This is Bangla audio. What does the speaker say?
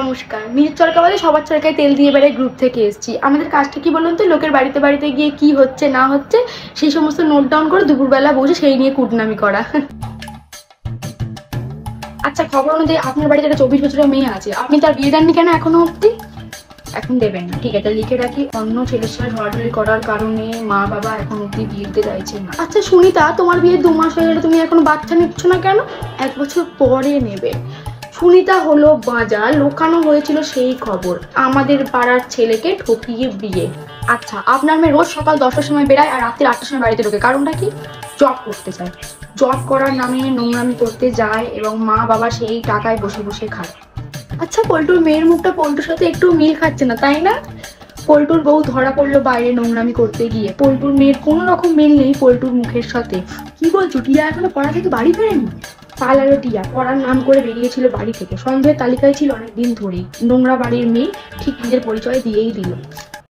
নমস্কার। নিজের চরকা বাদে সবার চরকায় তেল দিয়ে বেড়াই গ্রুপ থেকে এসেছি। আমাদের কাজটা কি বলুন তো, লোকের বাড়িতে বাড়িতে গিয়ে কি হচ্ছে না হচ্ছে সেই সমস্ত নোট ডাউন করে দুপুরবেলা বসে সেই নিয়ে কুটনামি করা। আচ্ছা, খবর অনুযায়ী আপনার বাড়িতে একটা 24 বছরের মেয়ে আছে, আপনি তার বিয়ে দেননি কেন এখনো অব্দি? এখন দেবেন না, ঠিক আছে, লিখে রাখি। অন্য ছেলের সঙ্গে ঝড়াঝড়ি করার কারণে মা বাবা এখন অব্দি বিয়ে দিতে চাইছেন না। আচ্ছা সুনিতা, তোমার বিয়ে 2 মাস হয়ে গেলে তুমি এখন বাচ্চা নিচ্ছ না কেন? 1 বছর পরে নেবে। সুনিতা হলো বাজা, লোকানো হয়েছিল সেই খবর, আমাদের পাড়ার ছেলেকে ঠকিয়ে বিয়ে। আচ্ছা, আপনার মেয়ে রোজ সকাল 10টার সময় বেড়ায় আর রাত্রি 8টার সময় বাড়িতে ঢোকে, কারণটা কি? জব করতে চায়, জব করার নামে নোংরামি করতে যায় এবং মা বাবা সেই টাকায় বসে বসে খায়। আচ্ছা, পল্টুর মেয়ের মুখটা পল্টুর সাথে একটু মিল খাচ্ছে না, তাই না? পল্টুর বউ ধরা পড়লো বাইরে নোংরামি করতে গিয়ে, পল্টুর মেয়ের কোনো রকম মিল নেই পল্টুর মুখের সাথে। কি বলছো, টিয়া এখনো পড়া থেকে বাড়ি ফেরেনি? পালালো টিয়া, পড়ার নাম করে বেরিয়েছিল বাড়ি থেকে, সন্দেহের তালিকায় ছিল অনেকদিন ধরেই। নোংরা বাড়ির মেয়ে ঠিক নিজের পরিচয় দিয়েই দিল।